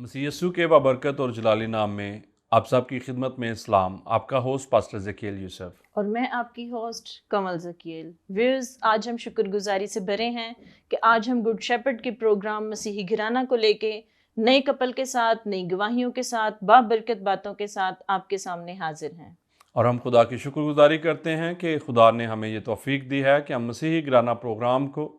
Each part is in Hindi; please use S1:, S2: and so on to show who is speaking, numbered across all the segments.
S1: मसीह यस्सु के बाबरकत और जलाली नाम में आप सबकी खिदमत में इस्लाम। आपका होस्ट पास्टर ज़कील यूसुफ
S2: और मैं आपकी होस्ट कमल ज़कील। व्यूअर्स, आज हम शुक्रगुजारी से भरे हैं कि आज हम गुड शेपर्ड के प्रोग्राम मसीही घराना को लेके नए कपल के साथ, नई गवाहियों के साथ, बाबरकत बातों के साथ आपके सामने हाजिर हैं।
S1: और हम खुदा की शुक्रगुजारी करते हैं कि खुदा ने हमें ये तौफीक दी है कि हम मसीही घराना प्रोग्राम को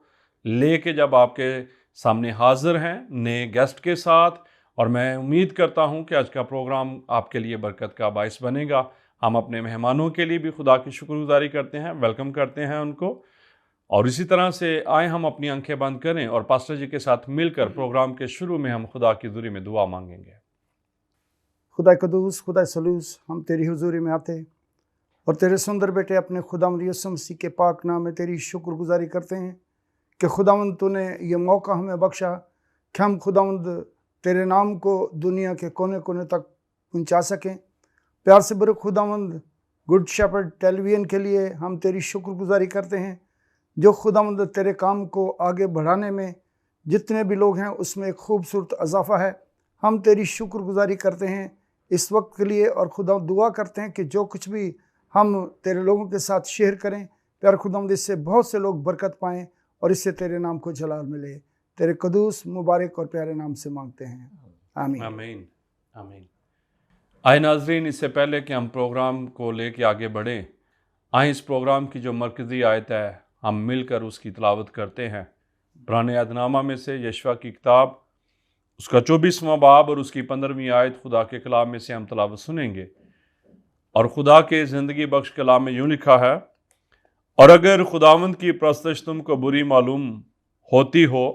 S1: लेके जब आपके सामने हाजिर हैं नए गेस्ट के साथ। और मैं उम्मीद करता हूं कि आज का प्रोग्राम आपके लिए बरकत का बाइस बनेगा। हम अपने मेहमानों के लिए भी खुदा की शुक्रगुजारी करते हैं, वेलकम करते हैं उनको। और इसी तरह से आए हम अपनी आंखें बंद करें और पास्टर जी के साथ मिलकर प्रोग्राम के शुरू में हम खुदा की हुजूरी में दुआ मांगेंगे।
S3: खुदा कदूस, खुदा सलूस, हम तेरी हुजूरी में आते और तेरे सुंदर बेटे अपने खुदावंद यीशु मसीह के पाक नाम में तेरी शुक्रगुजारी करते हैं कि खुदावंद तूने ये मौका हमें बख्शा कि हम खुदावंद तेरे नाम को दुनिया के कोने कोने तक पहुंचा सकें। प्यार से बड़े खुदावंद गुड शेपर्ड टेलीविज़न के लिए हम तेरी शुक्रगुजारी करते हैं, जो खुदावंद तेरे काम को आगे बढ़ाने में जितने भी लोग हैं उसमें एक खूबसूरत इजाफा है। हम तेरी शुक्रगुजारी करते हैं इस वक्त के लिए और खुदा दुआ करते हैं कि जो कुछ भी हम तेरे लोगों के साथ शेयर करें, प्यार खुदावंद इससे बहुत से लोग बरकत पाएँ और इससे तेरे नाम को जलाल मिले। तेरे कदूस मुबारक और प्यारे नाम से मांगते हैं, आमीन
S1: आमीन आमीन। आए नाजरीन, इससे पहले कि हम प्रोग्राम को लेके आगे बढ़ें, आए इस प्रोग्राम की जो मरकज़ी आयत है हम मिलकर उसकी तिलावत करते हैं। पुराने अहदनामा में से यशवा की किताब उसका 24वां बाब और उसकी 15वीं आयत खुदा के कलाम में से हम तिलावत सुनेंगे। और खुदा के ज़िंदगी बख्श कलाम में यूँ लिखा है, और अगर खुदावंद की परस्तश तुमको बुरी मालूम होती हो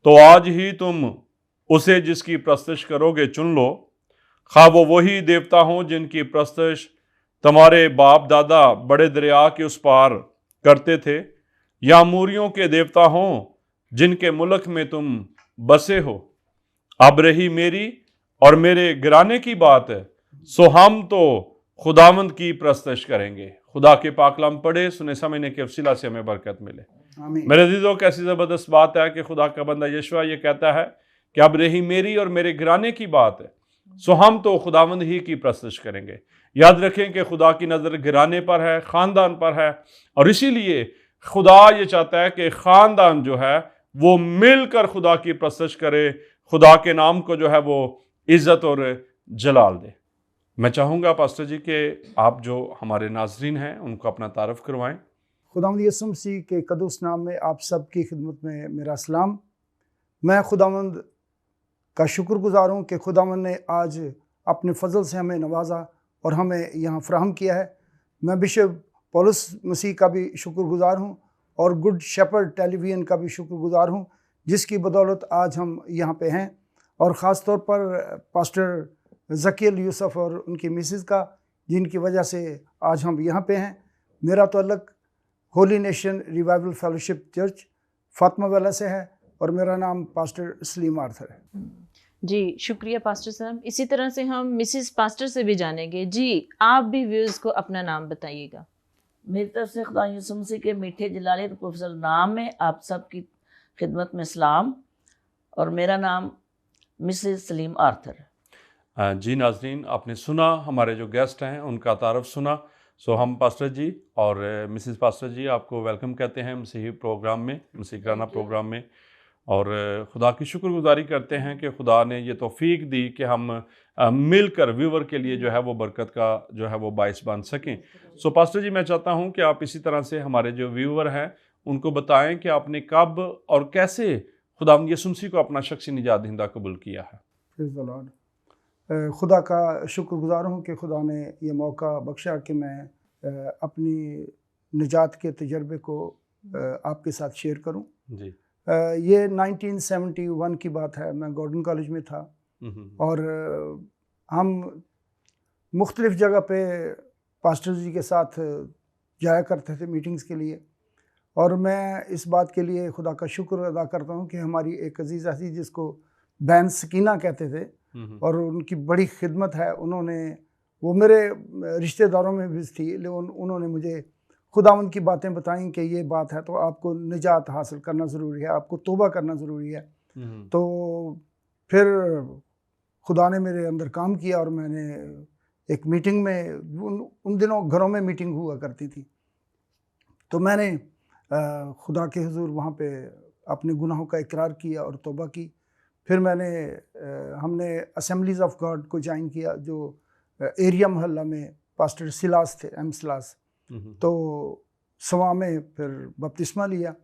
S1: तो आज ही तुम उसे जिसकी परस्तश करोगे चुन लो, खा वो वही देवता हों जिनकी परस्तश तुम्हारे बाप दादा बड़े दरिया के उस पार करते थे, या मूरियों के देवता हों जिनके मुल्क में तुम बसे हो। अब रही मेरी और मेरे घराने की बात है, सो हम तो खुदावंद की परस्तश करेंगे। खुदा के पाकलाम पढ़े सुने समझने के वसीला से हमें बरकत मिले। मेरे अजीजों, कैसी ज़बरदस्त बात है कि खुदा का बंदा यशवा ये कहता है कि अब रही मेरी और मेरे घराने की बात है, सो हम तो खुदावंद ही की परस्तश करेंगे। याद रखें कि खुदा की नज़र घराने पर है, ख़ानदान पर है, और इसीलिए खुदा ये चाहता है कि ख़ानदान जो है वो मिलकर खुदा की परस्तश करे, खुदा के नाम को जो है वो इज़्ज़त और जलाल दे। मैं चाहूँगा पास्टर जी कि आप जो हमारे नाजरीन हैं उनको अपना तारफ़ करवाएं।
S3: खुदावंद यीशु मसीह के कदूस नाम में आप सब की खिदमत में मेरा सलाम। मैं खुदावंद का शुक्रगुजार हूँ कि खुदावंद ने आज अपने फजल से हमें नवाजा और हमें यहाँ फ्राहम किया है। मैं बिशप पौलुस मसीह का भी शुक्रगुजार हूँ और गुड शेपर्ड टेलीविज़न का भी शुक्रगुजार हूँ, जिसकी बदौलत आज हम यहाँ पे हैं। और ख़ास तौर पर पास्टर ज़कील यूसुफ और उनकी मिसेस का, जिनकी वजह से आज हम यहाँ पे हैं। मेरा ताल्लुक़ Holi nation revival fellowship church Fatima वाला से है और मेरा नाम पास्टर सलीम आर्थर है।
S2: जी शुक्रिया पास्टर साहब। इसी तरह से हम मिसिस पास्टर से भी जानेंगे। जी, आप भी व्यूअर्स को अपना नाम बताइएगा।
S4: मेरी तरफ से खुदा यीशु मसीह के मीठे जलाली और प्रोफेसर नाम में आप सब की खिदमत में सलाम, और मेरा नाम मिसेस सलीम आर्थर है।
S1: जी नाजरीन, आपने सुना हमारे जो गेस्ट हैं उनका तारफ़ सुना। सो हम पास्टर जी और मिसेस पास्टर जी आपको वेलकम कहते हैं मसीही प्रोग्राम में, मसीही घराना प्रोग्राम में। और खुदा की शुक्रगुजारी करते हैं कि खुदा ने ये तौफीक दी कि हम मिलकर व्यूवर के लिए जो है वो बरकत का जो है वो बाइस बन सकें। सो पास्टर जी, मैं चाहता हूँ कि आप इसी तरह से हमारे जो व्यूवर हैं उनको बताएं कि आपने कब और कैसे खुदावंद यीशु मसीह को अपना शख्सी निजात दहिंदा कबूल किया है।
S3: Praise the Lord. खुदा का शुक्रगुजार हूँ कि खुदा ने ये मौका बख्शा कि मैं अपनी निजात के तजर्बे को आपके साथ शेयर करूँ।
S1: जी।
S3: ये 1971 की बात है। मैं गॉर्डन कॉलेज में था और हम मुख्तलिफ़ जगह पे पास्टर जी के साथ जाया करते थे मीटिंग्स के लिए। और मैं इस बात के लिए खुदा का शुक्र अदा करता हूँ कि हमारी एक अजीज़ा थी जिसको बैन सकीना कहते थे, और उनकी बड़ी खिदमत है। उन्होंने, वो मेरे रिश्तेदारों में भी थी, लेकिन उन्होंने मुझे खुदावंद की बातें बताई कि ये बात है तो आपको निजात हासिल करना ज़रूरी है, आपको तौबा करना ज़रूरी है। तो फिर खुदा ने मेरे अंदर काम किया और मैंने एक मीटिंग में, उन दिनों घरों में मीटिंग हुआ करती थी, तो मैंने खुदा के हुजूर वहाँ पे अपने गुनाहों का इकरार किया और तौबा की। फिर हमने असेंबलीज ऑफ गॉड को ज्वाइन किया, जो एरिया मोहल्ला में पास्टर सिलास थे, एम सिलास। तो सवा में फिर बपतिस्मा लिया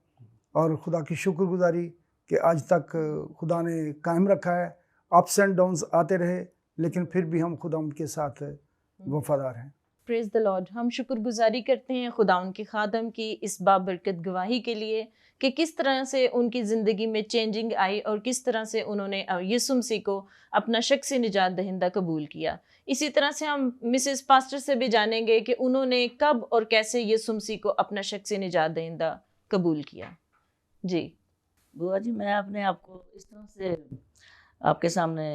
S3: और खुदा की शुक्रगुजारी कि आज तक खुदा ने कायम रखा है। अप्स एंड डाउन्स आते रहे, लेकिन फिर भी हम खुदा उनके साथ वफादार हैं।
S2: Praise the lord. हम शुक्रगुजारी करते हैं खुदा उनके खादम की इस बाबरकत गवाही के लिए कि किस तरह से उनकी ज़िंदगी में चेंजिंग आई और किस तरह से उन्होंने यीशु मसीह को अपना शख्सी निजात दहिंदा कबूल किया। इसी तरह से हम मिसेस पास्टर से भी जानेंगे कि उन्होंने कब और कैसे यीशु मसीह को अपना शख्सी निजात दहिंदा कबूल किया। जी
S4: बुआ जी, मैं अपने आप को इस तरह से आपके सामने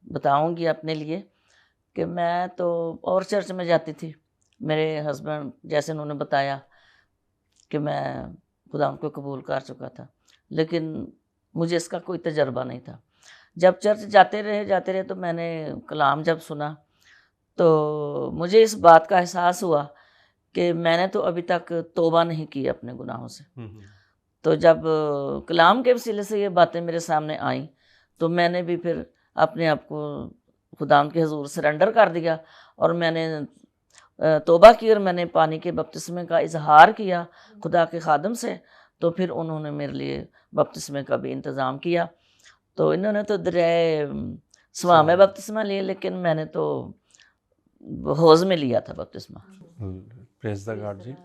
S4: बताऊंगी अपने लिए कि मैं तो और चर्च में जाती थी। मेरे हस्बैंड जैसे उन्होंने बताया कि मैं खुदा उनको कबूल कर चुका था, लेकिन मुझे इसका कोई तजर्बा नहीं था। जब चर्च जाते रहे तो मैंने कलाम जब सुना तो मुझे इस बात का एहसास हुआ कि मैंने तो अभी तक तौबा नहीं की अपने गुनाहों से। तो जब कलाम के वसीले से ये बातें मेरे सामने आईं तो मैंने भी फिर अपने आप को खुदा के हुजूर सरेंडर कर दिया और मैंने तौबा की और मैंने पानी के बपतिस्मे का इजहार किया खुदा के खादम से। तो फिर उन्होंने मेरे लिए बपतिस्मे का भी इंतज़ाम किया। तो इन्होंने तो दरियाए सवा में बपतिस्मा लिया, लेकिन मैंने तो हौज़ में लिया था बपतिस्मा।
S1: प्रेज़ द गॉड जी।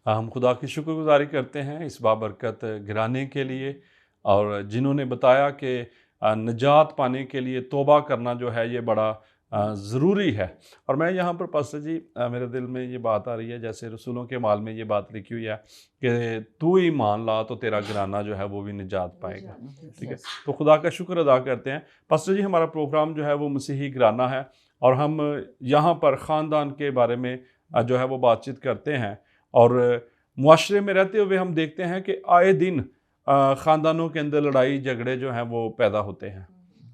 S1: हम खुदा की शुक्रगुजारी करते हैं इस बाबरकत घराने के लिए, और जिन्होंने बताया कि निजात पाने के लिए तौबा करना जो है ये बड़ा ज़रूरी है। और मैं यहाँ पर पास्टर जी, मेरे दिल में ये बात आ रही है, जैसे रसूलों के माल में ये बात लिखी हुई है कि तू ही मान ला तो तेरा घराना जो है वो भी निजात पाएगा। ठीक है, तो खुदा का शुक्र अदा करते हैं। पास्टर जी, हमारा प्रोग्राम जो है वो मसीही घराना है और हम यहाँ पर ख़ानदान के बारे में जो है वो बातचीत करते हैं, और मुआशरे में रहते हुए हम देखते हैं कि आए दिन ख़ानदानों के अंदर लड़ाई झगड़े जो हैं वो पैदा होते हैं,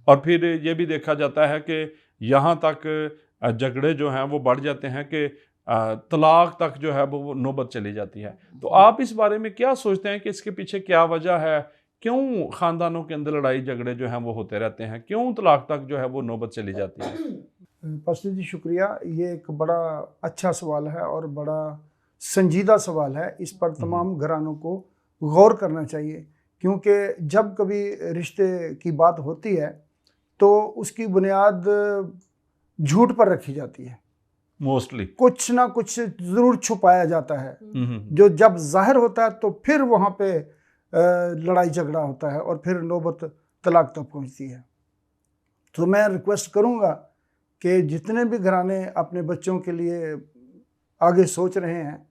S1: और फिर ये भी देखा जाता है कि यहाँ तक झगड़े जो हैं वो बढ़ जाते हैं कि तलाक तक जो है वो नौबत चली जाती है। तो आप इस बारे में क्या सोचते हैं कि इसके पीछे क्या वजह है? क्यों ख़ानदानों के अंदर लड़ाई झगड़े जो हैं वो होते रहते हैं? क्यों तलाक तक जो है वो नौबत चली जाती है?
S3: पास्टर जी शुक्रिया, ये एक बड़ा अच्छा सवाल है और बड़ा संजीदा सवाल है। इस पर तमाम घरानों को गौर करना चाहिए, क्योंकि जब कभी रिश्ते की बात होती है तो उसकी बुनियाद झूठ पर रखी जाती है।
S1: मोस्टली
S3: कुछ ना कुछ ज़रूर छुपाया जाता है, जो जब जाहिर होता है तो फिर वहाँ पे लड़ाई झगड़ा होता है और फिर नौबत तलाक तक पहुँचती है। तो मैं रिक्वेस्ट करूँगा कि जितने भी घराने अपने बच्चों के लिए आगे सोच रहे हैं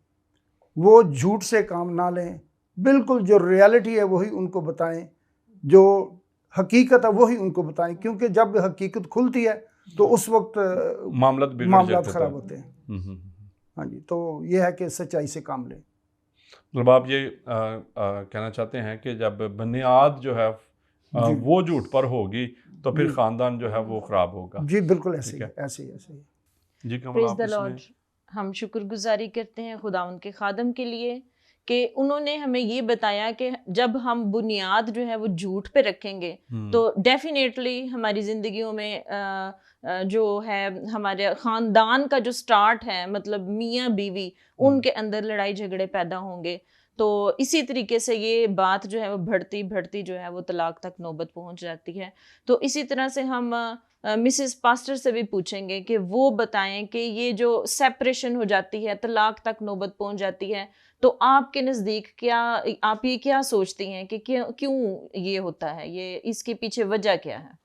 S3: वो झूठ से काम ना लें। बिल्कुल जो रियलिटी है वही उनको बताएं, जो हकीकत है वही उनको बताएं, क्योंकि जब हकीकत खुलती है तो उस वक्त मामला ख़राब होते हैं। हाँ जी, तो ये है कि सच्चाई से काम लें।
S1: मतलब आप ये कहना चाहते हैं कि जब बुनियाद जो है वो झूठ पर होगी तो फिर ख़ानदान जो है वो ख़राब होगा।
S3: जी बिल्कुल ऐसे ही
S1: जी।
S2: Praise the lord. हम शुक्रगुजारी करते हैं खुदा उनके खादम के लिए कि उन्होंने हमें ये बताया कि जब हम बुनियाद जो है वो झूठ पे रखेंगे तो डेफिनेटली हमारी ज़िंदगियों में जो है हमारे ख़ानदान का जो स्टार्ट है, मतलब मियाँ बीवी, उनके अंदर लड़ाई झगड़े पैदा होंगे। तो इसी तरीके से ये बात जो है वो बढ़ती बढ़ती जो है वो तलाक तक नौबत पहुंच जाती है। तो इसी तरह से हम मिसेस पास्टर से भी पूछेंगे कि वो बताएं कि ये जो सेपरेशन हो जाती है, तलाक तक नौबत पहुंच जाती है, तो आपके नज़दीक क्या, आप ये क्या सोचती हैं कि क्यों ये होता है, ये इसके पीछे वजह क्या है?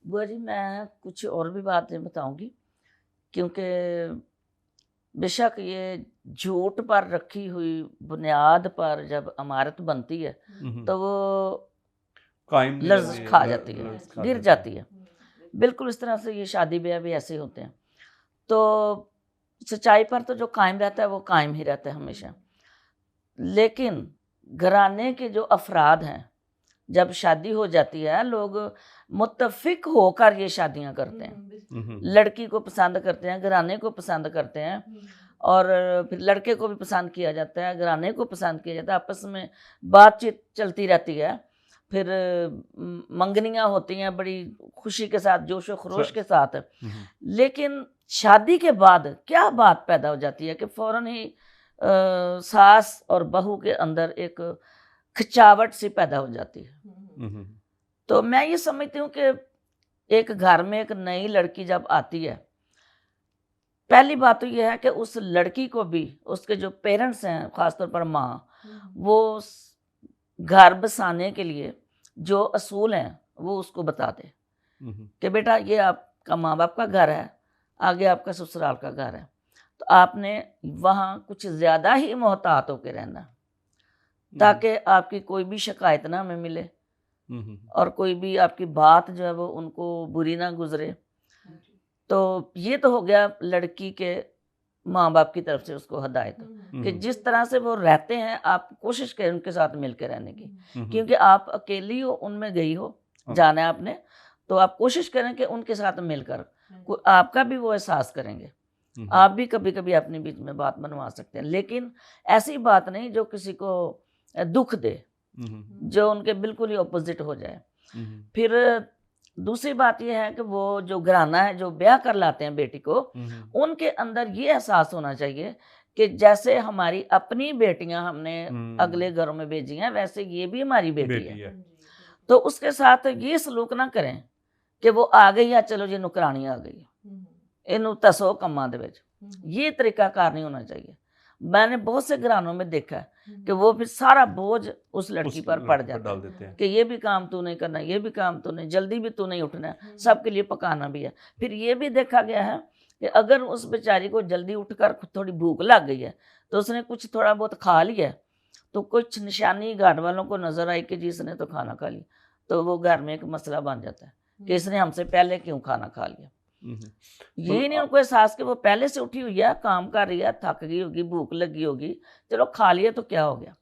S4: बुआ जी, मैं कुछ और भी बातें बताऊंगी, क्योंकि बेशक ये झूठ पर रखी हुई बुनियाद पर जब इमारत बनती है तो वो लर्ज खा जाती है, गिर जाती है। बिल्कुल इस तरह से ये शादी ब्याह भी ऐसे होते हैं। तो सच्चाई पर तो जो कायम रहता है वो कायम ही रहता है हमेशा, लेकिन घराने के जो अफराद हैं जब शादी हो जाती है लोग मुत्तफिक होकर ये शादियां करते हैं, लड़की को पसंद करते हैं, घराने को पसंद करते हैं, और फिर लड़के को भी पसंद किया जाता है, घराने को पसंद किया जाता है, आपस में बातचीत चलती रहती है, फिर मंगनियाँ होती हैं बड़ी खुशी के साथ, जोश व खरोश के साथ। लेकिन शादी के बाद क्या बात पैदा हो जाती है कि फ़ौरन ही सास और बहू के अंदर एक खिंचावट सी पैदा हो जाती है। तो मैं ये समझती हूँ कि एक घर में एक नई लड़की जब आती है, पहली बात तो ये है कि उस लड़की को भी उसके जो पेरेंट्स हैं, ख़ासतौर पर माँ, वो घर बसाने के लिए जो असूल हैं वो उसको बता दे कि बेटा ये आपका माँ बाप का घर है, आगे आपका ससुराल का घर है, तो आपने वहाँ कुछ ज़्यादा ही मोहतात होकर रहना, ताकि आपकी कोई भी शिकायत ना हमें मिले और कोई भी आपकी बात जो है वो उनको बुरी ना गुजरे। तो ये तो हो गया लड़की के माँ बाप की तरफ से उसको हदायत कि जिस तरह से वो रहते हैं आप कोशिश करें उनके साथ मिलकर रहने की, क्योंकि आप अकेली हो, उनमें गई हो, जाना है आपने, तो आप कोशिश करें कि उनके साथ मिलकर आपका भी वो एहसास करेंगे। आप भी कभी कभी अपने बीच में बात बनवा सकते हैं, लेकिन ऐसी बात नहीं जो किसी को दुख दे, जो उनके बिल्कुल ही ऑपोजिट हो जाए। फिर दूसरी बात यह है कि वो जो घराना है जो ब्याह कर लाते हैं बेटी को, उनके अंदर ये एहसास होना चाहिए कि जैसे हमारी अपनी बेटियां हमने अगले घरों में भेजी हैं, वैसे ये भी हमारी बेटी है। तो उसके साथ ये सलूक ना करें कि वो आ गई या चलो जी नुकरानी आ गई, इनू तसो कम्मा दे विच, ये तरीकाकार नहीं होना चाहिए। मैंने बहुत से घरानों में देखा है कि वो फिर सारा बोझ उस लड़की पर पड़ जाता है कि ये भी काम तू नहीं करना, ये भी काम तू नहीं, जल्दी भी तू नहीं उठना है, सबके लिए पकाना भी है। फिर ये भी देखा गया है कि अगर उस बेचारी को जल्दी उठकर थोड़ी भूख लग गई है तो उसने कुछ थोड़ा बहुत खा लिया, तो कुछ निशानी घाट वालों को नजर आई कि जिसने तो खाना खा लिया, तो वो घर में एक मसला बन जाता है कि इसने हमसे पहले क्यों खाना खा लिया। ये नहीं उनको एहसास कि वो पहले से उठी हुई है, काम कर रही है, थक गई होगी, भूख लगी होगी, चलो खा लिया तो क्या हो गया।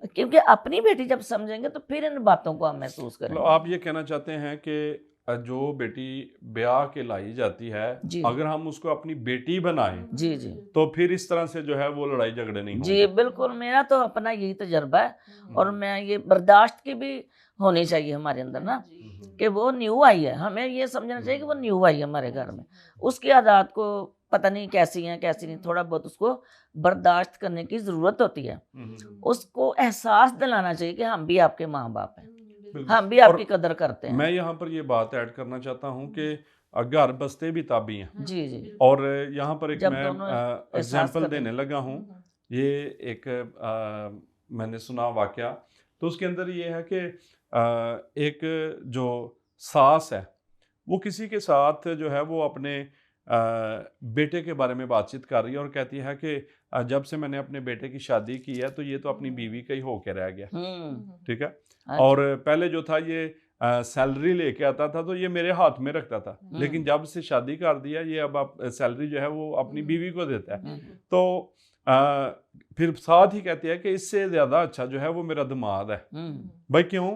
S4: क्योंकि अपनी बेटी जब समझेंगे तो फिर इन बातों को हम महसूस करेंगे।
S1: आप ये कहना चाहते हैं कि जो बेटी ब्याह के लाई जाती है, अगर हम उसको अपनी बेटी बनाएं
S4: जी जी
S1: तो फिर इस तरह से जो है वो लड़ाई झगड़े नहीं होंगे।
S4: जी बिल्कुल, मेरा तो अपना यही तजर्बा है, और मैं ये बर्दाश्त की भी होनी चाहिए हमारे अंदर ना, कि वो न्यू आई है, हमें ये समझना चाहिए कि वो न्यू आई है हमारे घर में, उसकी आदत को पता नहीं कैसी हैं कैसी नहीं, थोड़ा बहुत उसको बर्दाश्त करने की ज़रूरत होती है। उसको एहसास दिलाना चाहिए कि हम भी आपके माँ बाप हैं, हम भी आपकी कदर करते हैं।
S1: मैं यहाँ पर ये बात ऐड करना चाहता हूँ कि घर बसते भी ताबी हैं।
S4: जी जी।
S1: और यहाँ पर एक मैं एग्जाम्पल देने लगा हूँ, ये एक मैंने सुना वाकया, तो उसके अंदर ये है कि एक जो सास है वो किसी के साथ जो है वो अपने बेटे के बारे में बातचीत कर रही है और कहती है कि जब से मैंने अपने बेटे की शादी की है तो ये तो अपनी बीवी का ही होके रह गया, ठीक है, और पहले जो था ये सैलरी लेके आता था तो ये मेरे हाथ में रखता था, लेकिन जब से शादी कर दिया ये अब सैलरी जो है वो अपनी बीवी को देता है। तो फिर साथ ही कहती है कि इससे ज़्यादा अच्छा जो है वो मेरा दामाद है। भाई क्यों?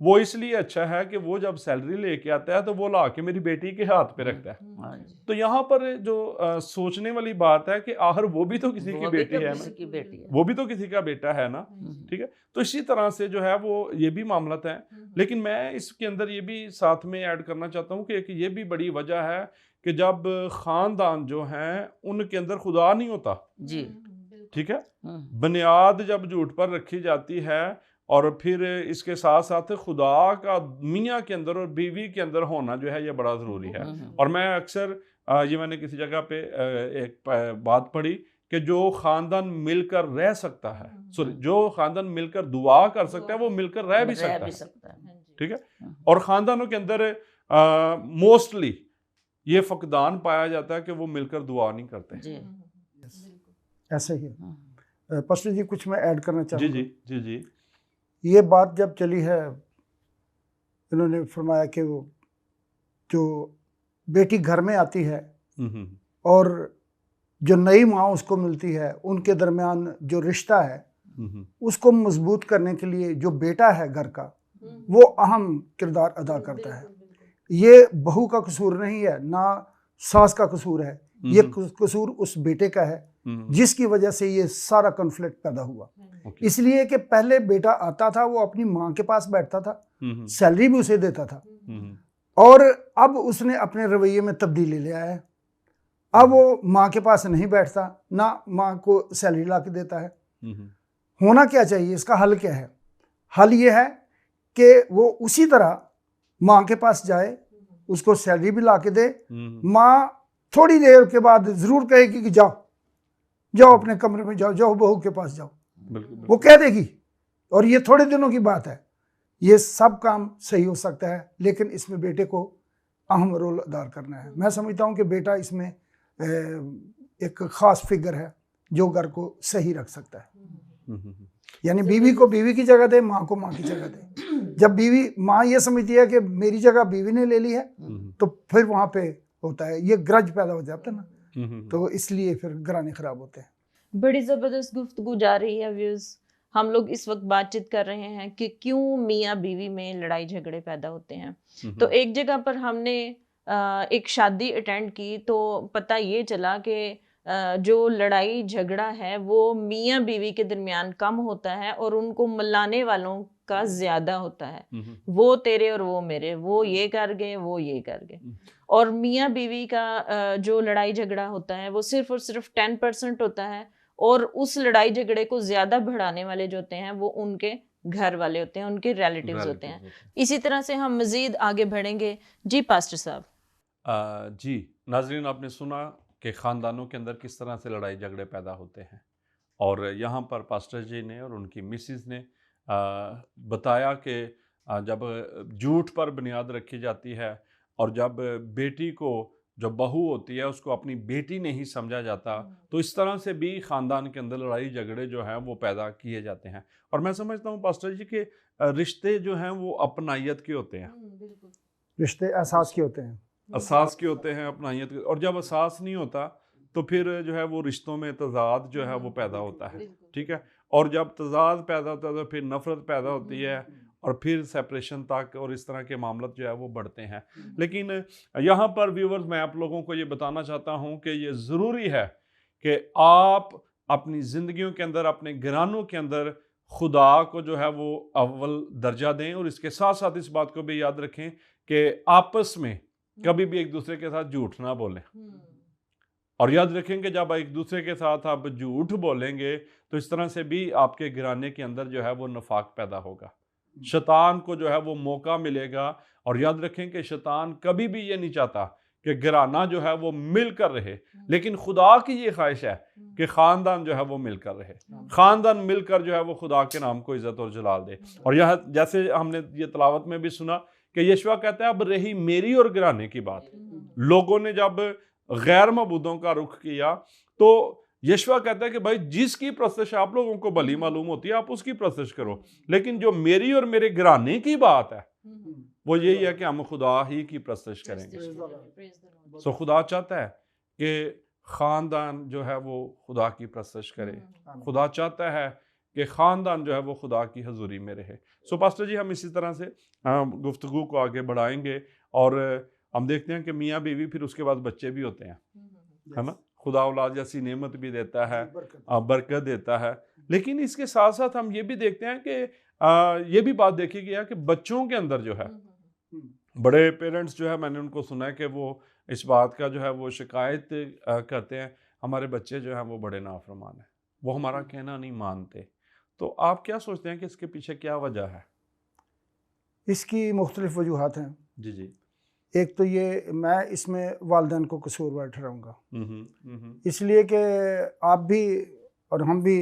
S1: वो इसलिए अच्छा है कि वो जब सैलरी लेके आता है तो वो ला के मेरी बेटी के हाथ पे रखता है। तो यहाँ पर जो सोचने वाली बात है कि आखिर वो भी तो किसी की बेटी है ना, वो भी तो किसी का बेटा है ना, ठीक है। तो इसी तरह से जो है वो ये भी मामला है। लेकिन मैं इसके अंदर ये भी साथ में ऐड करना चाहता हूँ कि एक ये भी बड़ी वजह है कि जब ख़ानदान जो हैं उनके अंदर खुदा नहीं होता
S4: जी,
S1: ठीक है, बुनियाद जब झूठ पर रखी जाती है और फिर इसके साथ साथ खुदा का मियाँ के अंदर और बीवी के अंदर होना जो है ये बड़ा ज़रूरी है। और मैं अक्सर ये मैंने किसी जगह पे एक बात पढ़ी कि जो ख़ानदान मिलकर रह सकता है, सॉरी, जो ख़ानदान मिलकर दुआ कर सकता है वो मिलकर रह भी सकता है, ठीक है। और ख़ानदानों के अंदर मोस्टली ये फकदान पाया जाता है कि वो मिलकर दुआ नहीं करते।
S3: ऐसे ही पास्टर जी कुछ मैं ऐड करना चाहूँगा।
S1: जी जी जी जी।
S3: ये बात जब चली है, इन्होंने फरमाया कि वो जो बेटी घर में आती है और जो नई माँ उसको मिलती है, उनके दरमियान जो रिश्ता है उसको मजबूत करने के लिए जो बेटा है घर का वो अहम किरदार अदा करता है। ये बहू का कसूर नहीं है, ना सास का कसूर है, ये कसूर उस बेटे का है जिसकी वजह से ये सारा कॉन्फ्लिक्ट पैदा हुआ। इसलिए कि पहले बेटा आता था, वो अपनी माँ के पास बैठता था, सैलरी भी उसे देता था, और अब उसने अपने रवैये में तब्दीली ले आया है। अब वो माँ के पास नहीं बैठता, ना माँ को सैलरी ला के देता है। होना क्या चाहिए, इसका हल क्या है? हल ये है कि वो उसी तरह माँ के पास जाए, उसको सैलरी भी ला के दे। माँ थोड़ी देर के बाद जरूर कहेगी कि जाओ जाओ अपने कमरे में जाओ, जाओ बहू के पास जाओ, वो कह देगी, और ये थोड़े दिनों की बात है। ये सब काम सही हो सकता है, लेकिन इसमें बेटे को अहम रोल अदा करना है। मैं समझता हूँ कि बेटा इसमें एक खास फिगर है जो घर को सही रख सकता है। यानी बीवी को बीवी की जगह दे, माँ को माँ की जगह दे। जब बीवी माँ ये समझती है कि मेरी जगह बीवी ने ले ली है, तो फिर वहाँ पे होता है ये ग्रज पैदा हो जाता है ना, तो इसलिए फिर घराने खराब होते हैं।
S2: बड़ी ज़बरदस्त गुफ्तगू जा रही है व्यूज़। हम लोग इस वक्त बातचीत कर रहे हैं कि क्यों मियाँ बीवी में लड़ाई झगड़े पैदा होते हैं। तो एक जगह पर हमने एक शादी अटेंड की, तो पता ये चला कि जो लड़ाई झगड़ा है वो मियाँ बीवी के दरमियान कम होता है और उनको मिलाने वालों का ज़्यादा होता है। वो तेरे और वो मेरे, वो ये कर गए, वो ये कर गए। और मियाँ बीवी का जो लड़ाई झगड़ा होता है वो सिर्फ और सिर्फ 10% होता है, और उस लड़ाई झगड़े को ज़्यादा बढ़ाने वाले जो होते हैं वो उनके घर वाले होते हैं, उनके रिलेटिव्स होते हैं। इसी तरह से हम मज़ीद आगे बढ़ेंगे। जी पास्टर साहब।
S1: जी नाजरीन, आपने सुना कि ख़ानदानों के अंदर किस तरह से लड़ाई झगड़े पैदा होते हैं, और यहाँ पर पास्टर जी ने और उनकी मिसिस ने बताया कि जब झूठ पर बुनियाद रखी जाती है और जब बेटी को, जो बहू होती है, उसको अपनी बेटी नहीं समझा जाता, तो इस तरह से भी ख़ानदान के अंदर लड़ाई झगड़े जो हैं वो पैदा किए जाते हैं। और मैं समझता हूँ पास्टर जी के रिश्ते जो हैं वो अपनायत के होते हैं,
S3: रिश्ते एहसास के होते हैं,
S1: एहसास के होते हैं, अपनायत के। और जब एहसास नहीं होता तो फिर जो है वो रिश्तों में तज़ाद जो है वो पैदा होता है, ठीक है। और जब तज़ाद पैदा होता है तो फिर नफ़रत पैदा होती है, और फिर सेपरेशन तक और इस तरह के मामले जो है वो बढ़ते हैं। लेकिन यहाँ पर व्यूवर्स, मैं आप लोगों को ये बताना चाहता हूँ कि ये ज़रूरी है कि आप अपनी ज़िंदगियों के अंदर, अपने घरानों के अंदर खुदा को जो है वो अव्वल दर्जा दें, और इसके साथ साथ इस बात को भी याद रखें कि आपस में कभी भी एक दूसरे के साथ झूठ ना बोलें। और याद रखें कि जब एक दूसरे के साथ आप झूठ बोलेंगे तो इस तरह से भी आपके घराने के अंदर जो है वो नफाक पैदा होगा, शैतान को जो है वो मौका मिलेगा। और याद रखें कि शैतान कभी भी ये नहीं चाहता कि घराना जो है वो मिलकर रहे, लेकिन खुदा की ये ख्वाहिश है कि ख़ानदान जो है वो मिलकर रहे, ख़ानदान मिलकर जो है वो खुदा के नाम को इज़्ज़त और जलाल दे। और यह जैसे हमने ये तलावत में भी सुना कि यीशु कहता है, अब रही मेरी और घराने की बात। लोगों ने जब गैर मबूदों का रुख किया तो यीशु कहता है कि भाई जिसकी प्रस्तश आप लोगों को भली मालूम होती है आप उसकी प्रस्तश करो, लेकिन जो मेरी और मेरे घराने की बात है वो यही है कि हम खुदा ही की प्रस्तश करेंगे। सो खुदा चाहता है कि ख़ानदान जो है वो खुदा की प्रस्तश करे, खुदा चाहता है कि ख़ानदान जो है वो खुदा की हजूरी में रहे। सो पास्टर जी, हम इसी तरह से गुफ्तगू को आगे बढ़ाएंगे, और हम देखते हैं कि मियाँ बीवी फिर उसके बाद बच्चे भी होते हैं, है ना। खुदा औलाद जैसी नेमत भी देता है, बरकत देता है, लेकिन इसके साथ साथ हम ये भी देखते हैं कि ये भी बात देखी गई है कि बच्चों के अंदर जो है, बड़े पेरेंट्स जो है, मैंने उनको सुना है कि वो इस बात का जो है वो शिकायत करते हैं, हमारे बच्चे जो हैं वो बड़े नाफरमान हैं, वो हमारा कहना नहीं मानते। तो आप क्या सोचते हैं कि इसके पीछे क्या वजह है?
S3: इसकी मुख्तलिफ वजूहात हैं।
S1: जी जी।
S3: एक तो ये, मैं इसमें वालिदैन को कसूरवार ठहराऊँगा, इसलिए कि आप भी और हम भी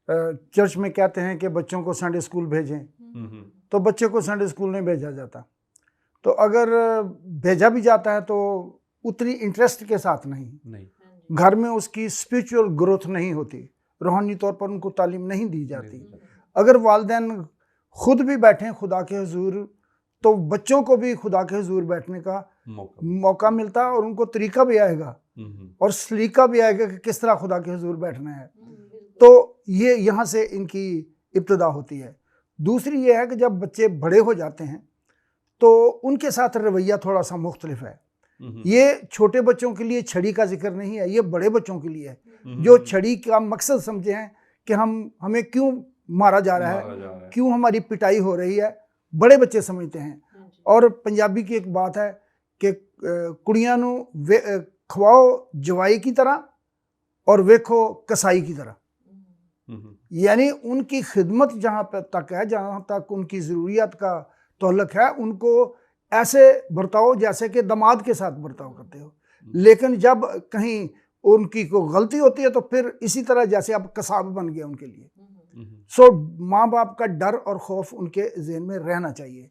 S3: चर्च में कहते हैं कि बच्चों को संडे स्कूल भेजें, तो बच्चे को संडे स्कूल नहीं भेजा जाता। तो अगर भेजा भी जाता है तो उतनी इंटरेस्ट के साथ नहीं। घर में उसकी स्पिरिचुअल ग्रोथ नहीं होती, रूहानी तौर पर उनको तालीम नहीं दी जाती। अगर वालिदैन खुद भी बैठें खुदा के हुजूर, तो बच्चों को भी खुदा के हुजूर बैठने का मौका मिलता है, और उनको तरीका भी आएगा और सलीका भी आएगा कि किस तरह खुदा के हुजूर बैठना है। तो ये यहाँ से इनकी इब्तिदा होती है। दूसरी ये है कि जब बच्चे बड़े हो जाते हैं तो उनके साथ रवैया थोड़ा सा मुख्तलिफ है। ये छोटे बच्चों के लिए छड़ी का जिक्र नहीं है, ये बड़े बच्चों के लिए है जो छड़ी का मकसद समझे हैं कि हमें क्यों मारा जा रहा है, क्यों हमारी पिटाई हो रही है, बड़े बच्चे समझते हैं। और पंजाबी की एक बात है कि कुड़ियां नू खवाओ जवाई की तरह और वेखो कसाई की तरह, यानी उनकी खिदमत जहाँ पे तक है, जहाँ तक उनकी ज़रूरियात का तल्लुक है, उनको ऐसे बर्ताओ जैसे कि दामाद के साथ बर्ताव करते हो। लेकिन जब कहीं उनकी कोई गलती होती है तो फिर इसी तरह जैसे आप कसाब बन गए उनके लिए। सो माँ बाप का डर और खौफ उनके ज़हन में रहना चाहिए।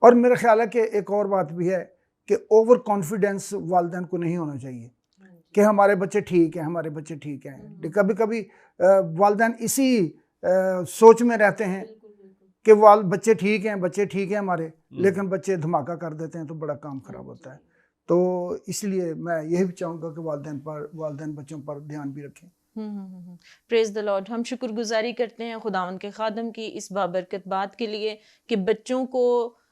S3: और मेरा ख्याल है कि एक और बात भी है कि ओवर कॉन्फिडेंस वालिदैन को नहीं होना चाहिए कि हमारे बच्चे ठीक हैं, हमारे बच्चे ठीक हैं। कभी कभी वालिदैन इसी सोच में रहते हैं कि बच्चे ठीक हैं, बच्चे ठीक हैं हमारे, लेकिन बच्चे धमाका कर देते हैं तो बड़ा काम खराब होता है। तो इसलिए मैं यही चाहूँगा कि वालिदैन बच्चों पर ध्यान भी रखें।
S2: Praise the lord. हम शुक्रगुजारी करते हैं खुदावंद के खादम की इस बाबरकत बात के लिए कि बच्चों को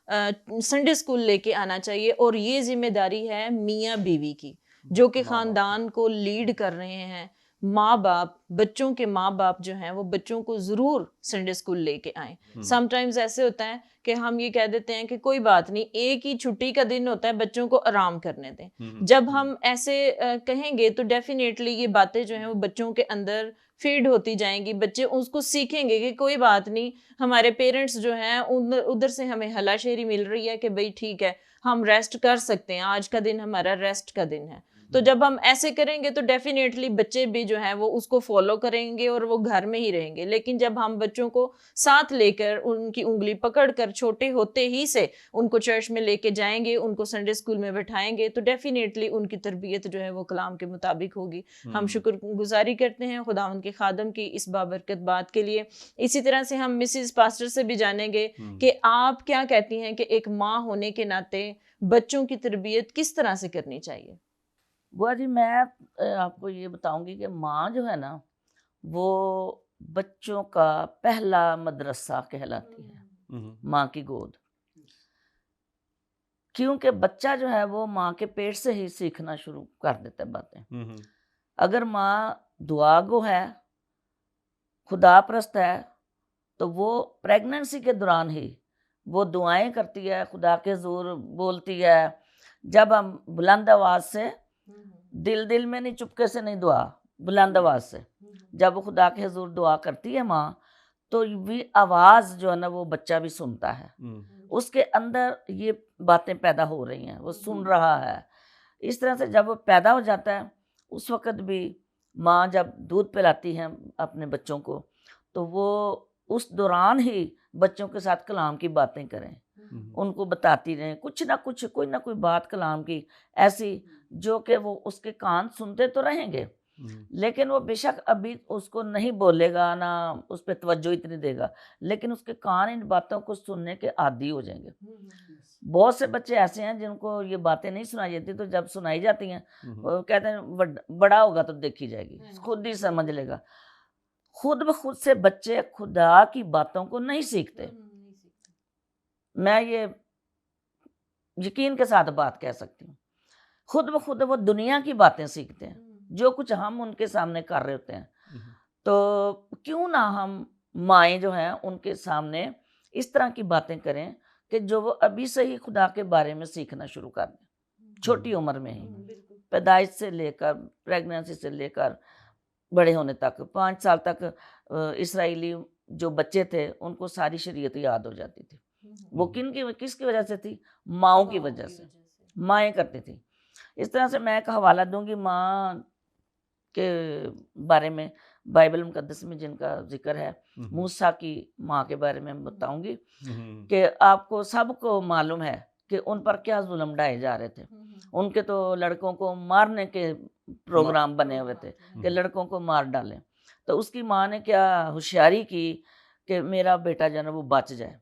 S2: संडे स्कूल लेके आना चाहिए, और ये जिम्मेदारी है मियाँ बीवी की जो कि ख़ानदान को लीड कर रहे हैं। माँ बाप, बच्चों के माँ बाप जो हैं वो बच्चों को ज़रूर संडे स्कूल लेके आएँ। समटाइम्स ऐसे होता है कि हम ये कह देते हैं कि कोई बात नहीं, एक ही छुट्टी का दिन होता है, बच्चों को आराम करने दें। जब हम ऐसे कहेंगे तो डेफिनेटली ये बातें जो हैं वो बच्चों के अंदर फीड होती जाएंगी। बच्चे उसको सीखेंगे कि कोई बात नहीं, हमारे पेरेंट्स जो हैं उधर से हमें हलाशेरी मिल रही है कि भाई ठीक है, हम रेस्ट कर सकते हैं, आज का दिन हमारा रेस्ट का दिन है। तो जब हम ऐसे करेंगे तो डेफिनेटली बच्चे भी जो हैं वो उसको फॉलो करेंगे और वो घर में ही रहेंगे। लेकिन जब हम बच्चों को साथ लेकर उनकी उंगली पकड़कर छोटे होते ही से उनको चर्च में लेके जाएंगे, उनको संडे स्कूल में बैठाएंगे, तो डेफिनेटली उनकी तरबियत जो है वो कलाम के मुताबिक होगी। हम शुक्रगुजारी करते हैं खुदावंद के खादम की इस बाबरकत बात के लिए। इसी तरह से हम मिसिज पास्टर से भी जानेंगे कि आप क्या कहती हैं कि एक माँ होने के नाते बच्चों की तरबियत किस तरह से करनी चाहिए।
S4: बुआ जी, मैं आपको ये बताऊंगी कि माँ जो है ना वो बच्चों का पहला मदरसा कहलाती है, माँ की गोद। क्योंकि बच्चा जो है वो माँ के पेट से ही सीखना शुरू कर देता है बातें। अगर माँ दुआ गो है, खुदा परस्त है, तो वो प्रेगनेंसी के दौरान ही वो दुआएं करती है, खुदा के हुज़ूर बोलती है। जब हम बुलंद आवाज़ से, दिल में नहीं, चुपके से नहीं, दुआ बुलंद आवाज़ से जब वो खुदा के हुज़ूर दुआ करती है माँ, तो भी आवाज़ जो है ना वो बच्चा भी सुनता है। उसके अंदर ये बातें पैदा हो रही हैं, वो सुन रहा है। इस तरह से जब वो पैदा हो जाता है, उस वक़्त भी माँ जब दूध पिलाती है अपने बच्चों को, तो वो उस दौरान ही बच्चों के साथ कलाम की बातें करें, उनको बताती रहें कुछ ना कुछ, कोई ना कोई बात कलाम की ऐसी जो कि वो उसके कान सुनते तो रहेंगे, लेकिन वो बेशक अभी उसको नहीं बोलेगा, ना उस पर तवज्जो इतनी देगा, लेकिन उसके कान इन बातों को सुनने के आदी हो जाएंगे। बहुत से बच्चे ऐसे हैं जिनको ये बातें नहीं सुनाई जाती, तो जब सुनाई जाती हैं वो कहते हैं बड़ा होगा तो देखी जाएगी, खुद ही समझ लेगा। खुद ब खुद से बच्चे खुदा की बातों को नहीं सीखते। मैं ये यकीन के साथ बात कह सकती हूँ, खुद ब खुद वो दुनिया की बातें सीखते हैं, जो कुछ हम उनके सामने कर रहे होते हैं। तो क्यों ना हम माएँ जो हैं उनके सामने इस तरह की बातें करें कि जो वो अभी से ही खुदा के बारे में सीखना शुरू कर दें, छोटी उम्र में ही, पैदाइश से लेकर, प्रेगनेंसी से लेकर बड़े होने तक। 5 साल तक इस्राएली जो बच्चे थे उनको सारी शरीयत याद हो जाती थी। वो किसकी वजह से थी? माँओं की वजह से, माएँ करती थी। इस तरह से मैं एक हवाला दूंगी माँ के बारे में, बाइबल मुकद्दस में जिनका जिक्र है। मूसा की माँ के बारे में बताऊंगी कि आपको सबको मालूम है कि उन पर क्या जुल्म ढाए जा रहे थे। उनके तो लड़कों को मारने के प्रोग्राम बने हुए थे कि लड़कों को मार डालें। तो उसकी माँ ने क्या होशियारी की कि मेरा बेटा जो है वो बच जाए।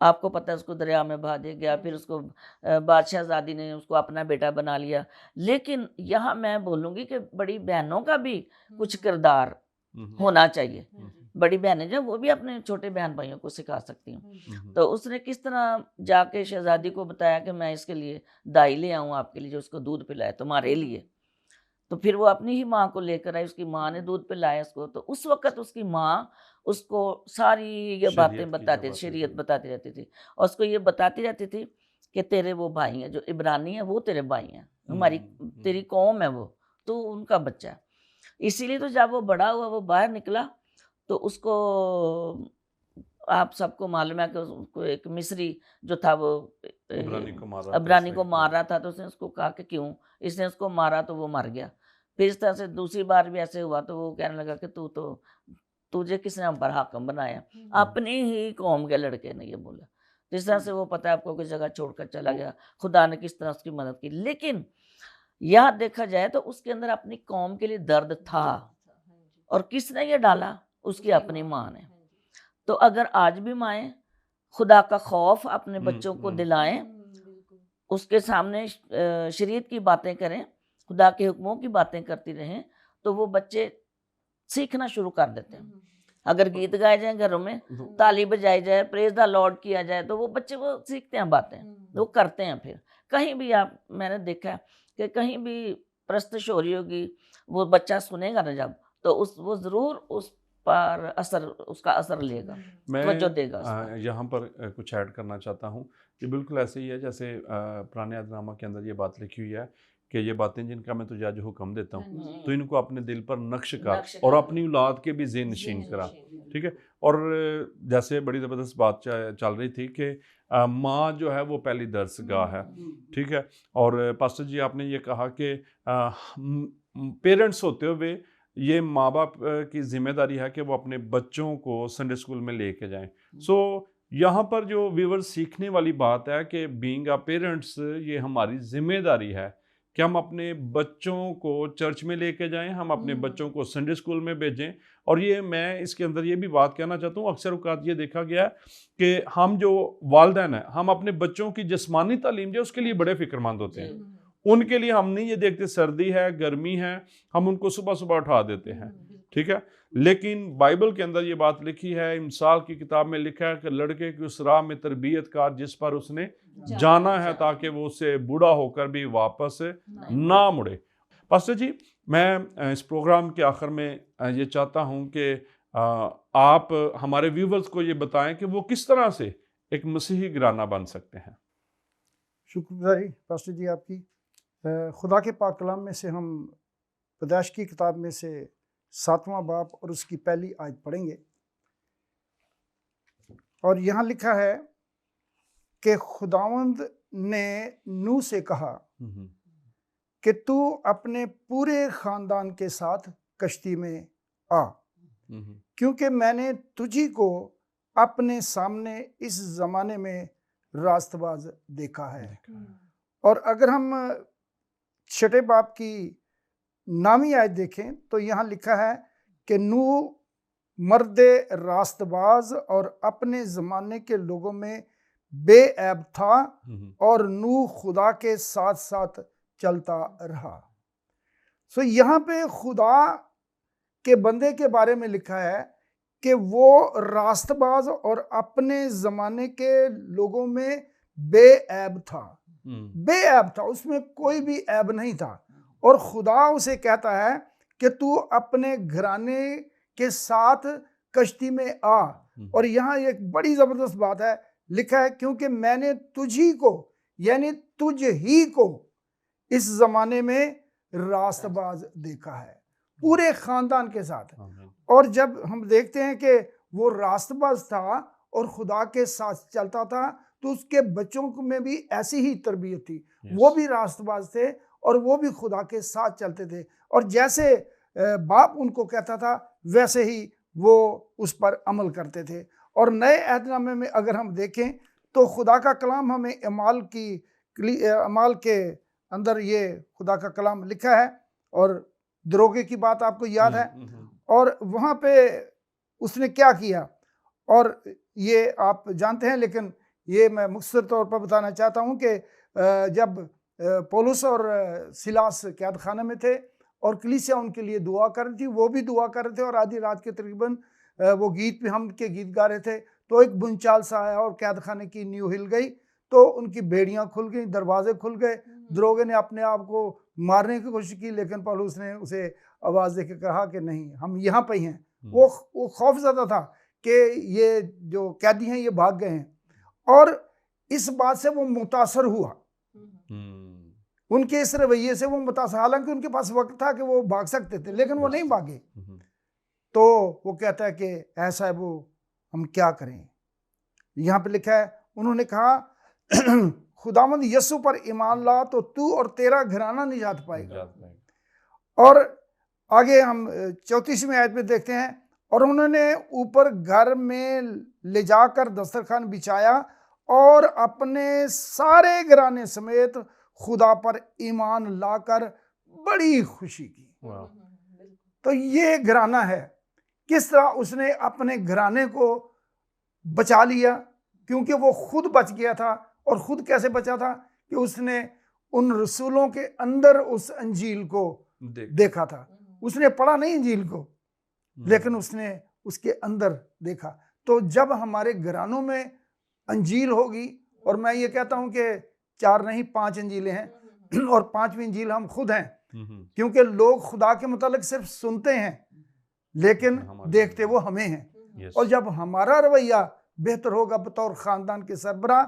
S4: आपको पता है उसको दरिया में बहा दिया गया, फिर उसको बादशाहज़ादी ने उसको अपना बेटा बना लिया। लेकिन यहाँ मैं बोलूँगी कि बड़ी बहनों का भी कुछ किरदार होना चाहिए बड़ी बहन है जो वो भी अपने छोटे बहन भाइयों को सिखा सकती हूँ।
S1: हम्म,
S4: तो उसने किस तरह जाके शहजादी को बताया कि मैं इसके लिए दाई ले आऊँ आपके लिए जो उसको दूध पिलाए तुम्हारे लिए। तो फिर वो अपनी ही माँ को लेकर आई, उसकी माँ ने दूध पिलाया उसको। तो उस वक़्त उसकी माँ उसको सारी ये बातें
S1: शरीयत की जो
S4: बताती,
S1: बातें
S4: शरीयत
S1: थी।
S4: बताती रहती थी और उसको ये बताती रहती थी कि तेरे वो भाई हैं, जो इब्रानी हैं वो तेरे भाई हैं, हमारी तेरी कौम है वो, तू उनका बच्चा है। इसीलिए तो जब वो बड़ा हुआ, वो बाहर निकला, तो उसको आप सबको मालूम है कि उसको एक मिस्री जो था वो
S1: अबरानी को मारा था
S4: अब्रानी
S1: इसने,
S4: को मार रहा था, तो उसने उसको कहा कि क्यों? इसने उसको मारा तो वो मर गया। फिर इस तरह से दूसरी बार भी ऐसे हुआ तो वो कहने लगा कि तुझे किसने हम पर हाकिम बनाया? अपनी ही कौम के लड़के ने ये बोला। तो इस तरह से वो पता है आपको किस जगह छोड़कर चला गया, खुदा ने किस तरह उसकी मदद की। लेकिन यहाँ देखा जाए तो उसके अंदर अपनी कौम के लिए दर्द था और किसने ये डाला? उसकी अपनी माँ ने। तो अगर आज भी माएँ खुदा का खौफ अपने बच्चों को दिलाएं, उसके सामने शरीयत की बातें करें, खुदा के हुक्मों की बातें करती रहें, तो वो बच्चे सीखना शुरू कर देते हैं। अगर गीत गाए जाएं घरों में, ताली बजाई जाए, प्रेज द लॉर्ड किया जाए, तो वो बच्चे वो सीखते हैं बातें, वो करते हैं। फिर कहीं भी आप, मैंने देखा है कि कहीं भी प्रस्तुत हो रही होगी, वो बच्चा सुनेगा ना जब, तो वो ज़रूर उस पर उसका असर लेगा, तवज्जो देगा उस पर।
S1: मैं यहाँ पर कुछ ऐड करना चाहता हूँ कि बिल्कुल ऐसे ही है जैसे पुराने अहदनामा के अंदर ये बात लिखी हुई है कि ये बातें जिनका मैं तुझे आज हुक्म देता हूँ तो इनको अपने दिल पर नक्श कर
S4: नक्श
S1: और
S4: कर।
S1: अपनी औलाद के भी ज़ेन नशीन करा। ठीक है। और जैसे बड़ी ज़बरदस्त बात चल रही थी कि माँ जो है वो पहली दर्सगाह है। ठीक है। और पास्टर जी आपने ये कहा कि पेरेंट्स होते हुए ये माँ बाप की जिम्मेदारी है कि वो अपने बच्चों को संडे स्कूल में लेके जाएं। सो यहाँ पर जो व्यूअर्स सीखने वाली बात है कि बीइंग अ पेरेंट्स ये हमारी जिम्मेदारी है कि हम अपने बच्चों को चर्च में लेके जाएं, हम अपने बच्चों को संडे स्कूल में भेजें। और ये मैं इसके अंदर ये भी बात कहना चाहता हूँ, अक्सर औक़ात ये देखा गया है कि हम जो वालिदैन हैं, हम अपने बच्चों की जिस्मानी तालीम जो उसके लिए बड़े फिक्रमंद होते हैं। उनके लिए हम नहीं ये देखते सर्दी है, गर्मी है, हम उनको सुबह सुबह उठा देते हैं। ठीक है। लेकिन बाइबल के अंदर ये बात लिखी है, इमसाल की किताब में लिखा है कि लड़के की उस राह में तरबियत कार जिस पर उसने जाना है ताकि वो उससे बूढ़ा होकर भी वापस ना मुड़े। पास्टर जी, मैं इस प्रोग्राम के आखिर में ये चाहता हूँ कि आप हमारे व्यूवर्स को ये बताएं कि वो किस तरह से एक मसीही घराना बन सकते हैं।
S3: शुक्रगुजारी पास्टर जी आपकी। खुदा के पाक कलाम में से हम पैदाइश की किताब में से 7वां बाब और उसकी पहली आयत पढ़ेंगे। और यहाँ लिखा है कि खुदावंद ने नूह से कहा कि तू अपने पूरे ख़ानदान के साथ कश्ती में आ, क्योंकि मैंने तुझी को अपने सामने इस ज़माने में रास्तबाज देखा है। और अगर हम छठे बाब की नामी आयत देखें तो यहाँ लिखा है कि नूह मर्दे रास्तबाज और अपने ज़माने के लोगों में बेऐब था और नूह खुदा के साथ साथ चलता रहा। सो यहाँ पे खुदा के बंदे के बारे में लिखा है कि वो रास्तबाज और अपने ज़माने के लोगों में बेऐब था। बेऐब था, उसमें कोई भी ऐब नहीं था। और खुदा उसे कहता है कि तू अपने घराने के साथ कश्ती में आ। और यहाँ एक बड़ी ज़बरदस्त बात है, लिखा है क्योंकि मैंने तुझी को, यानी तुझ ही को इस ज़माने में रास्तबाज देखा है, पूरे ख़ानदान के साथ। और जब हम देखते हैं कि वो रास्तबाज था और खुदा के साथ चलता था तो उसके बच्चों में भी ऐसी ही तरबियत थी। वो भी रास्तबाज थे और वो भी खुदा के साथ चलते थे। और जैसे बाप उनको कहता था वैसे ही वो उस पर अमल करते थे। और नए अहदनामे में अगर हम देखें तो खुदा का कलाम हमें अमाल के अंदर ये खुदा का कलाम लिखा है। और दरोगे की बात आपको याद है। और वहाँ पे उसने क्या किया और ये आप जानते हैं, लेकिन ये मैं मुख्तसर तौर पर बताना चाहता हूँ कि जब पौलुस और सिलास कैद खाने में थे और कलीसिया उनके लिए दुआ कर रही थी, वो भी दुआ कर रहे थे और आधी रात के तकरीबन वो गीत भी हम के गीत गा रहे थे, तो एक बुनचाल सा आया और कैद खाने की नींव हिल गई, तो उनकी बेड़ियां खुल गई, दरवाजे खुल गए। दरोगे ने अपने आप को मारने की कोशिश की, लेकिन पौलुस ने उसे आवाज़ देकर कहा कि नहीं, हम यहाँ पे ही हैं। वो खौफज़दा था कि ये जो कैदी हैं ये भाग गए हैं, और इस बात से वो मुतासर हुआ, उनके इस रवैये से वो मुतासर, हालांकि उनके पास वक्त था कि वो भाग सकते थे, लेकिन वो नहीं भागे। तो वो कहता है कि ऐसा है वो, हम क्या करें। यहाँ पे लिखा है, उन्होंने कहा खुदावंद यीशु पर ईमान ला तो तू और तेरा घराना निजात पाएगा। और आगे हम 34वें आयत में देखते हैं, और उन्होंने ऊपर घर में ले जाकर दस्तरखान बिछाया और अपने सारे घराने समेत खुदा पर ईमान लाकर बड़ी खुशी की। तो ये घराना है, किस तरह उसने अपने घराने को बचा लिया, क्योंकि वो खुद बच गया था। और खुद कैसे बचा था कि उसने उन रसूलों के अंदर उस अंजील को देखा था। उसने पढ़ा नहीं अंजील को, लेकिन उसने उसके अंदर देखा। तो जब हमारे घरानों में अंजील होगी, और मैं ये कहता हूं कि 4 नहीं 5 अंजीलें हैं, और 5वीं अंजील हम खुद हैं, क्योंकि लोग खुदा के मुतालिक सिर्फ सुनते हैं लेकिन देखते वो हमें हैं। और जब हमारा रवैया बेहतर होगा बतौर ख़ानदान के सरबरा,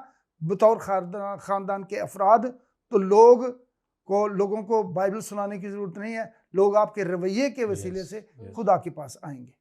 S3: बतौर ख़ानदान के अफराद, तो लोगों को बाइबल सुनाने की ज़रूरत नहीं है, लोग आपके रवैये के वसीले से खुदा के पास आएंगे।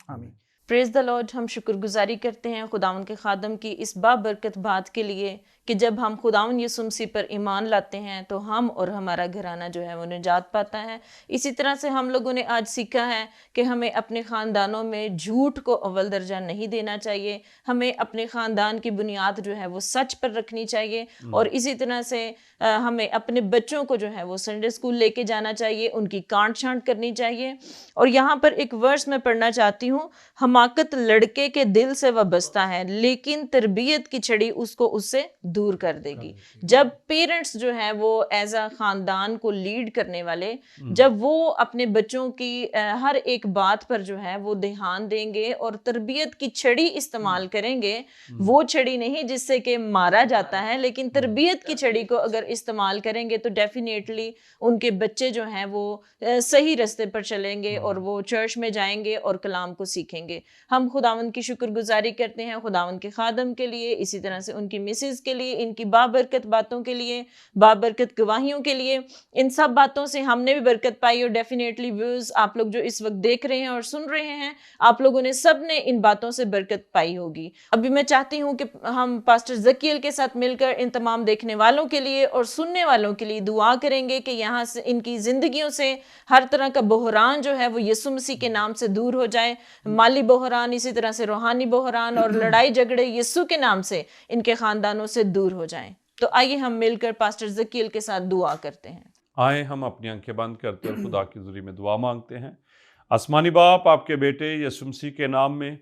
S3: आमीन।
S2: Praise the lord. हम शुक्रगुजारी करते हैं खुदावन के खादम की इस बाबरकत बात के लिए कि जब हम खुदावन यीशु मसीह पर ईमान लाते हैं तो हम और हमारा घराना जो है वो निजात पाता है। इसी तरह से हम लोगों ने आज सीखा है कि हमें अपने ख़ानदानों में झूठ को अव्वल दर्जा नहीं देना चाहिए, हमें अपने ख़ानदान की बुनियाद जो है वो सच पर रखनी चाहिए। और इसी तरह से हमें अपने बच्चों को जो है वो संडे स्कूल लेके जाना चाहिए, उनकी कांट छांट करनी चाहिए। और यहाँ पर एक वर्स मैं पढ़ना चाहती हूँ, हमाकत लड़के के दिल से वाबस्ता है लेकिन तरबियत की छड़ी उसको उससे दूर कर देगी। जब पेरेंट्स जो है वो एज अ खानदान को लीड करने वाले, जब वो अपने बच्चों की हर एक बात पर जो है वो ध्यान देंगे और तरबियत की छड़ी इस्तेमाल करेंगे, वो छड़ी नहीं जिससे कि मारा जाता है, लेकिन तरबियत की छड़ी को अगर इस्तेमाल करेंगे तो डेफिनेटली उनके बच्चे जो हैं वो सही रास्ते पर चलेंगे और वो चर्च में जाएंगे और कलाम को सीखेंगे। हम खुदावंद की शुक्रगुजारी करते हैं खुदावंद के खादम के लिए, इसी तरह से उनकी मिसेज के लिए, इनकी बाबरकत बातों के लिए, बाबरकत गवाहियों के लिए। इन सब बातों से हमने भी बरकत पाई और डेफिनेटली व्यूअर्स आप लोग जो इस वक्त देख रहे हैं और सुन रहे हैं, आप लोगों ने सब ने इन बातों से बरकत पाई होगी। अभी मैं चाहती हूँ कि हम पास्टर ज़कील के साथ मिलकर इन तमाम देखने वालों के लिए और सुनने वालों के लिए दुआ करेंगे कि यहाँ से इनकी जिंदगियों से हर तरह का बहरान जो है वो यीशु मसीह के नाम से दूर हो जाए। माली बहरान, इसी तरह से रूहानी बहरान और लड़ाई झगड़े यीशु के नाम से इनके खानदानों से दूर हो जाएं। तो आइए हम मिलकर पास्टर ज़कील के साथ दुआ करते हैं।
S1: आए हम अपनी आंखें बंद करते हैं, खुदा की ज़ुरी में दुआ मांगते हैं। आसमानी बाप, आपके बेटे यीशु मसीह के नाम में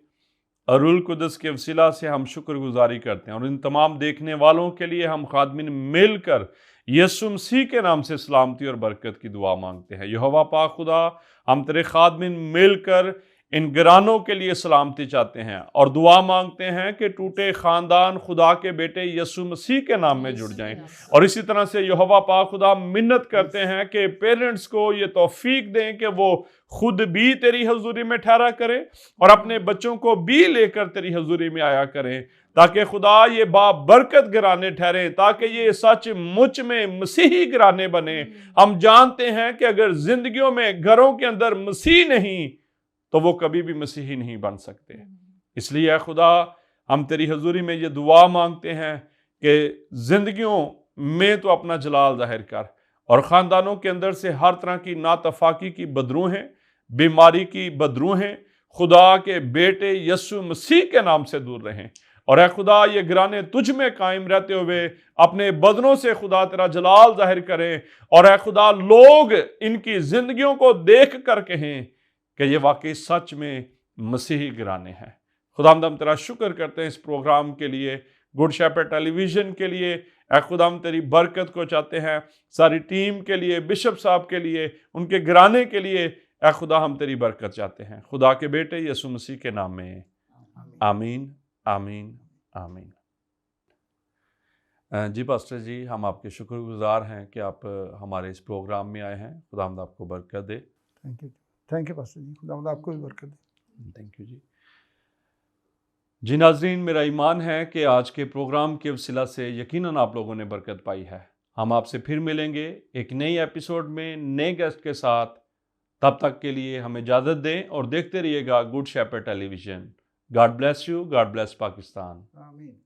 S1: अरुल कुदस के वसीला से हम शुक्रगुजारी करते हैं और इन तमाम देखने वालों के लिए हम खादमिन मिलकर यीशु मसीह के नाम से सलामती और बरकत की दुआ मांगते हैं। यहोवा पाक खुदा, हम तेरे खादमिन मिलकर इन घरानों के लिए सलामती चाहते हैं और दुआ मांगते हैं कि टूटे ख़ानदान खुदा के बेटे यीशु मसीह के नाम में जुड़ जाएं। और इसी तरह से यहोवा पाक खुदा, मिन्नत करते हैं कि पेरेंट्स को ये तौफीक दें कि वो खुद भी तेरी हजूरी में ठहरा करें और अपने बच्चों को भी लेकर तेरी हजूरी में आया करें, ताकि खुदा ये बाबरकत घराने ठहरें, ताकि ये सच मुच में मसीही घराने बने। हम जानते हैं कि अगर जिंदगियों में घरों के अंदर मसीह नहीं तो वो कभी भी मसीही नहीं बन सकते। इसलिए खुदा, हम तेरी हजूरी में ये दुआ मांगते हैं कि जिंदगियों में तो अपना जलाल जाहिर कर और ख़ानदानों के अंदर से हर तरह की नातफाकी की बदरूहें, बीमारी की बदरूहें खुदा के बेटे यीशु मसीह के नाम से दूर रहें। और ऐ खुदा, ये घराने तुझ में कायम रहते हुए अपने बदनों से खुदा तेरा जलाल जाहिर करें। और ऐ खुदा, लोग इनकी जिंदगियों को देख कर कहें कि ये वाकई सच में मसीही घराने हैं। खुदावंद, हम तेरा शुक्र करते हैं इस प्रोग्राम के लिए, गुड शेपर्ड टेलीविज़न के लिए। ऐ खुदा, हम तेरी बरकत को चाहते हैं सारी टीम के लिए, बिशप साहब के लिए, उनके घराने के लिए। ए खुदा हम तेरी बरकत चाहते हैं, खुदा के बेटे यीशु मसीह के नाम में, आमीन आमीन आमीन। जी पास्टर जी, हम आपके शुक्रगुजार हैं कि आप हमारे इस प्रोग्राम में आए हैं। खुदावंद आपको बरकत दे।
S3: थैंक यू पास्टर जी, खुदावंद आपको भी बरकत दे।
S1: थैंक यू जी। जी नाजरीन, मेरा ईमान है कि आज के प्रोग्राम के वसीला से यकीनन आप लोगों ने बरकत पाई है। हम आपसे फिर मिलेंगे एक नई एपिसोड में नए गेस्ट के साथ। तब तक के लिए हमें इजाज़त दें और देखते रहिएगा good shepherd television. God bless you, God bless Pakistan.
S3: आमीन।